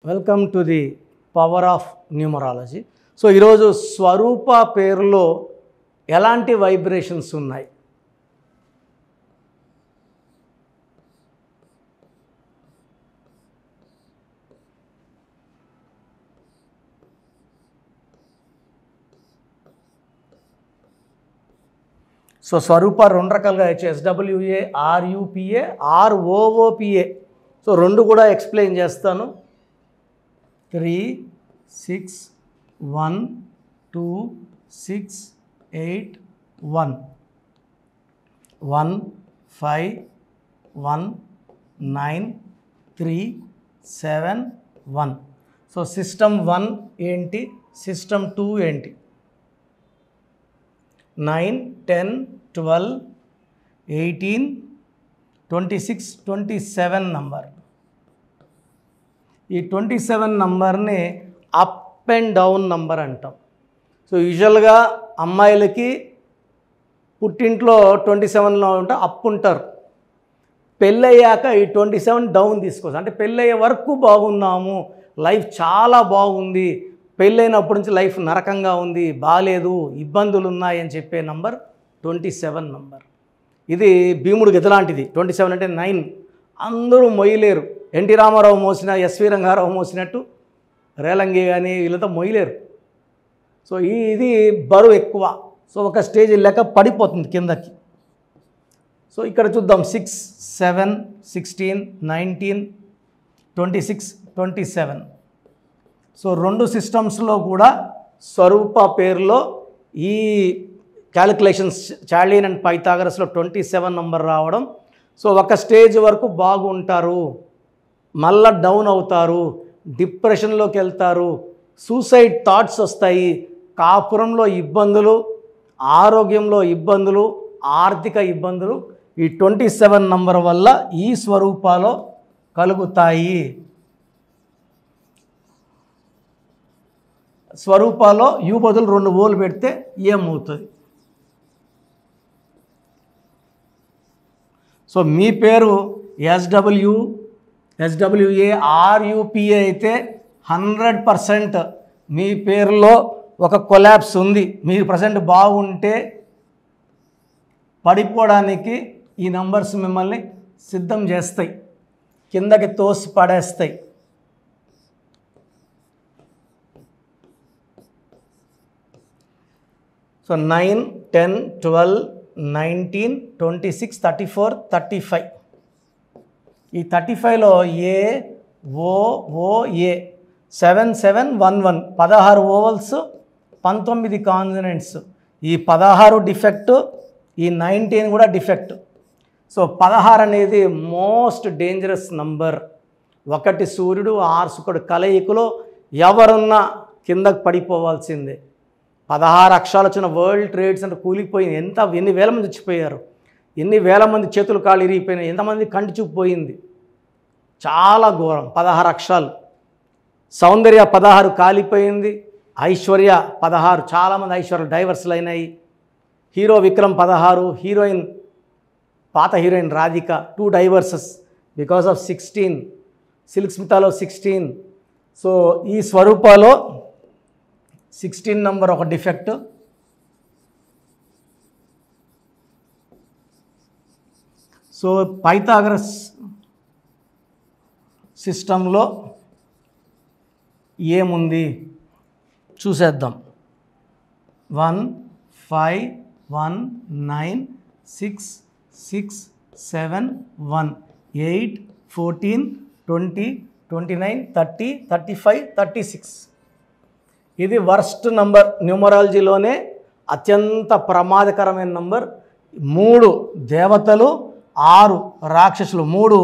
Welcome to the power of numerology. So ఈరోజు స్వరూప పేరులో ఎలాంటి వైబ్రేషన్స్ ఉన్నాయి? సో స్వరూప రెండు రకాలుగా ఎస్డబ్ల్యూఏ, ఆర్యూపిఏ, ఆర్ఓఓపిఏ. సో రెండు కూడా ఎక్స్ప్లెయిన్ చేస్తాను. 3, 6, 1, 2, 6, 8, 1, 1, 5, 1, 9, 3, 7, 1. సో సిస్టమ్ 1 ఏంటి, సిస్టమ్ 2 ఏంటి? 9, 10, 12, 18, 26, 27 నంబర్. ఈ 27 నంబర్ని అప్ అండ్ డౌన్ నంబర్ అంటాం. సో యూజువల్గా అమ్మాయిలకి పుట్టింట్లో 27లో ఉంటే అప్ ఉంటారు. పెళ్ళయ్యాక ఈ 27 డౌన్ తీసుకోవచ్చు. అంటే పెళ్ళయ్యే వరకు బాగున్నాము, లైఫ్ చాలా బాగుంది, పెళ్ళైనప్పటి నుంచి లైఫ్ నరకంగా ఉంది, బాగాలేదు, ఇబ్బందులు ఉన్నాయని చెప్పే నంబర్ 27 నంబర్. ఇది భీముడు గెదలాంటిది. 27 అంటే 9. అందరూ మొయ్యలేరు. ఎన్టీ రామారావు మోసిన, ఎస్వి రంగారావు మోసినట్టు రేలంగి కానీ వీళ్ళతో మొయ్యలేరు. సో ఇది బరువు ఎక్కువ. సో ఒక స్టేజ్ లెక్క పడిపోతుంది కిందకి. సో ఇక్కడ చూద్దాం. 6, 7, 16, 19, 26, 27. సో రెండు సిస్టమ్స్లో కూడా స్వరూప పేరులో ఈ క్యాలిక్యులేషన్స్ చార్లిన్ అండ్ పైథాగరస్లో 27 నంబర్ రావడం. సో ఒక స్టేజ్ వరకు బాగుంటారు, మళ్ళా డౌన్ అవుతారు, డిప్రెషన్లోకి వెళ్తారు, సూసైడ్ థాట్స్ వస్తాయి, కాపురంలో ఇబ్బందులు, ఆరోగ్యంలో ఇబ్బందులు, ఆర్థిక ఇబ్బందులు ఈ 27 నంబర్ వల్ల ఈ స్వరూపాలో కలుగుతాయి. స్వరూపాలో యు బదులు 2 ఓలు పెడితే ఏమవుతుంది? సో మీ పేరు ఎస్డబ్ల్యూఏ, ఆర్యూపిఏ అయితే 100% మీ పేరులో ఒక కొలాప్స్ ఉంది. మీరు ప్రజెంట్ బాగుంటే పడిపోవడానికి ఈ నంబర్స్ మిమ్మల్ని సిద్ధం చేస్తాయి, కిందకి తోసి పడేస్తాయి. సో 9, 10, 12, 19, 26, 34, 35. ఈ 35లో ఏ, ఓ, ఓ, ఏ 7, 7, 1, 1 16 ఓవల్స్, 19 కాన్సనెంట్స్. ఈ 16 డిఫెక్ట్, ఈ 19 కూడా డిఫెక్ట్. సో 16 అనేది మోస్ట్ డేంజరస్ నంబర్. 1 సూర్యుడు 6 శుక్రుడు కలయికలో ఎవరున్నా కిందకు పడిపోవాల్సిందే. 16 అక్షరాలు వచ్చిన వరల్డ్ ట్రేడ్ సెంటర్ కూలిపోయింది. ఎన్ని వేల మంది చచ్చిపోయారు, ఎన్ని వేల మంది చేతులు కాళ్ళు ఇరిగిపోయినాయి, ఎంతమంది కంటి చూపు పోయింది. చాలా ఘోరం. 16 అక్షరాలు. సౌందర్య 16 కాలిపోయింది, ఐశ్వర్య 16, చాలామంది ఐశ్వర్య డైవర్స్లు అయినాయి. హీరో విక్రమ్ 16, హీరోయిన్ పాత heroine Radhika 2 divorces because of 16. Silk స్మితాలో 16. సో ఈ స్వరూపాలో 16 నంబర్ ఒక డిఫెక్ట్. సో పైథాగరస్ సిస్టంలో ఏముంది చూసేద్దాం. 1, 5, 1, 9, 6, 6, 7, 1, 8, 14, 20, 29, 30, 35, 36. ఇది వర్స్ట్ నంబర్. న్యూమరాలజీలోనే అత్యంత ప్రమాదకరమైన నంబర్. 3 దేవతలు, 6 రాక్షసులు. 3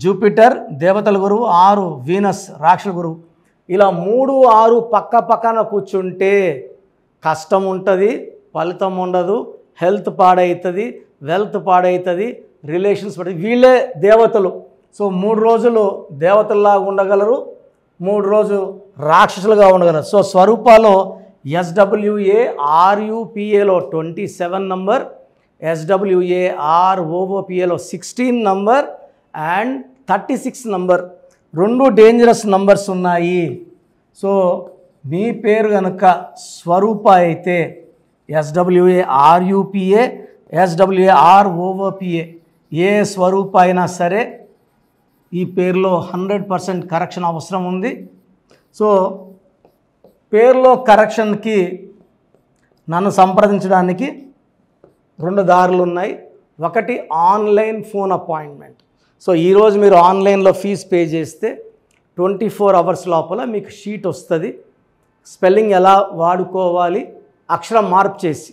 జూపిటర్ దేవతల గురువు, 6 వీనస్ రాక్షసుల గురువు. ఇలా 3, 6 పక్క పక్కన కూర్చుంటే కష్టం ఉంటుంది, ఫలితం ఉండదు, హెల్త్ పాడవుతుంది, వెల్త్ పాడవుతుంది, రిలేషన్స్ పడుతుంది. వీళ్ళే దేవతలు. సో 3 రోజులు దేవతల్లాగా ఉండగలరు, 3 రోజులు రాక్షసులుగా ఉండగలరు. సో స్వరూపాలో ఎస్డబ్ల్యూఏ, ఆర్యూపిఏలో 27 నంబర్, ఎస్డబ్ల్యూఏ, ఆర్ఓఓపిఏలో 16 number and 36 number. 2 dangerous numbers ఉన్నాయి. సో మీ పేరు కనుక స్వరూప అయితే SWARUPA SWAROOPA ఏ స్వరూప అయినా సరే ఈ పేరులో 100% కరెక్షన్ అవసరం ఉంది. సో పేరులో కరెక్షన్కి నన్ను సంప్రదించడానికి 2 దారులు ఉన్నాయి. ఒకటి ఆన్లైన్ ఫోన్ అపాయింట్మెంట్. సో ఈరోజు మీరు ఆన్లైన్లో ఫీజు పే చేస్తే 24 అవర్స్ లోపల మీకు షీట్ వస్తుంది. స్పెల్లింగ్ ఎలా వాడుకోవాలి, అక్షరం మార్పు చేసి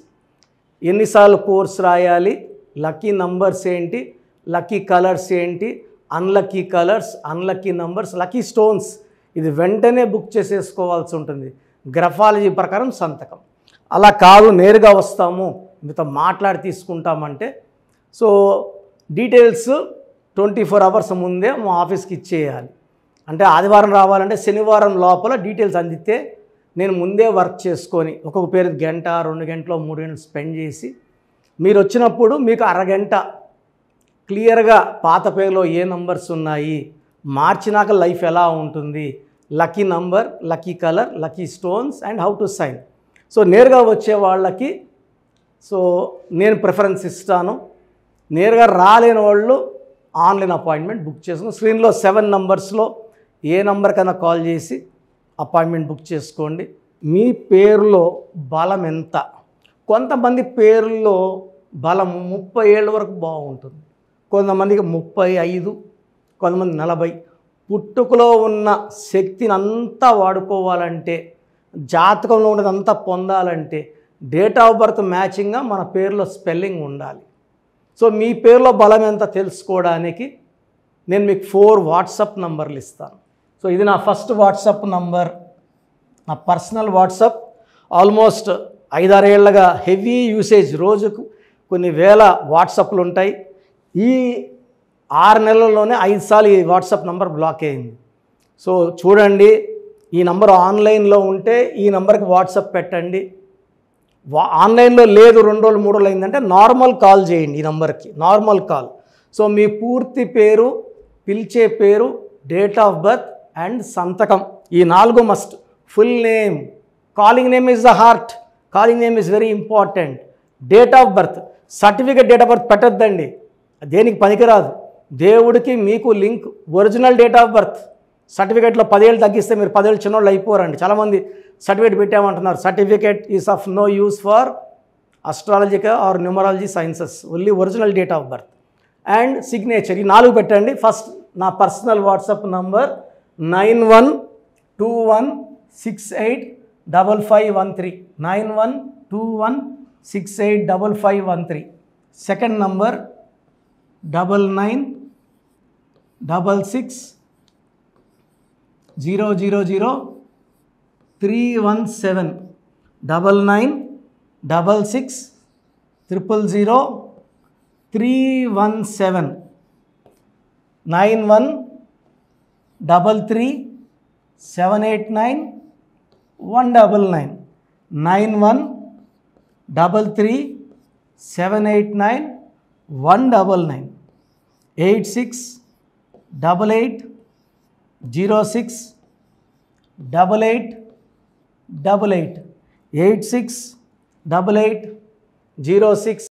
ఎన్నిసార్లు కోర్స్ రాయాలి, లక్కీ నంబర్స్ ఏంటి, లక్కీ కలర్స్ ఏంటి, unlucky colours, unlucky numbers, lucky stones, ఇది వెంటనే బుక్ చేసేసుకోవాల్సి ఉంటుంది. గ్రఫాలజీ ప్రకారం సంతకం. అలా కాదు నేరుగా వస్తాము మీతో మాట్లాడి తీసుకుంటామంటే సో డీటెయిల్స్ 24 అవర్స్ ముందే మా ఆఫీస్కి ఇచ్చేయాలి. అంటే ఆదివారం రావాలంటే శనివారం లోపల డీటెయిల్స్ అందితే నేను ముందే వర్క్ చేసుకొని ఒక్కొక్క పేరు గంట 2 గంటలు 3 గంటలు స్పెండ్ చేసి మీరు వచ్చినప్పుడు మీకు అరగంట క్లియర్గా పాత పేరులో ఏ నంబర్స్ ఉన్నాయి, మార్చినాక లైఫ్ ఎలా ఉంటుంది, lucky number, lucky colour, lucky stones and how to sign. So నేరుగా వచ్చే వాళ్ళకి సో నేను ప్రిఫరెన్స్ ఇస్తాను. నేరుగా రాలేని వాళ్ళు ఆన్లైన్ అపాయింట్మెంట్ బుక్ చేసుకుని స్క్రీన్లో 7 నంబర్స్లో ఏ నంబర్కైనా కాల్ చేసి అపాయింట్మెంట్ బుక్ చేసుకోండి. మీ పేరులో బలం ఎంత? కొంతమంది పేరులో బలం 30 ఏళ్ళ వరకు బాగుంటుంది, కొంతమందికి 35, కొంతమంది 40. పుట్టుకలో ఉన్న శక్తిని అంతా వాడుకోవాలంటే, జాతకంలో ఉన్నదంతా పొందాలంటే డేట్ ఆఫ్ బర్త్ మ్యాచింగ్గా మన పేరులో స్పెల్లింగ్ ఉండాలి. సో మీ పేరులో బలం ఎంత తెలుసుకోవడానికి నేను మీకు 4 వాట్సాప్ నంబర్లు ఇస్తాను. సో ఇది నా ఫస్ట్ వాట్సాప్ నంబర్, నా పర్సనల్ వాట్సాప్. ఆల్మోస్ట్ 5-6 ఏళ్ళగా హెవీ యూసేజ్, రోజుకు కొన్ని వేల వాట్సాప్లు ఉంటాయి. ఈ 6 నెలల్లోనే 5 సార్లు ఈ వాట్సాప్ నంబర్ బ్లాక్ అయింది. సో చూడండి, ఈ నంబర్ ఆన్లైన్లో ఉంటే ఈ నంబర్కి వాట్సాప్ పెట్టండి. ఆన్లైన్లో లేదు 2 రోజులు 3 రోజులు అయిందంటే నార్మల్ కాల్ చేయండి ఈ నంబర్కి, నార్మల్ కాల్. సో మీ పూర్తి పేరు, పిలిచే పేరు, డేట్ ఆఫ్ బర్త్ అండ్ సంతకం, ఈ 4 must. Full name, calling name is the heart, calling name is very important. Date of birth, certificate date of birth పెట్టద్దండి, దేనికి పనికిరాదు. దేవుడికి మీకు link original date of birth. సర్టిఫికేట్లో 10 ఏళ్ళు తగ్గిస్తే మీరు 10 ఏళ్ళు చిన్నోళ్ళు అయిపోరండి. చాలామంది సర్టిఫికేట్ పెట్టామంటున్నారు. Certificate is of no use for astrological or numerology sciences, only original date of birth and signature, ఈ 4 పెట్టండి. ఫస్ట్ నా personal WhatsApp number 9121685513, 9121685513. Second number 9966000317, 9966000317, 9133789199, 9133789199, 8688068888, 868806.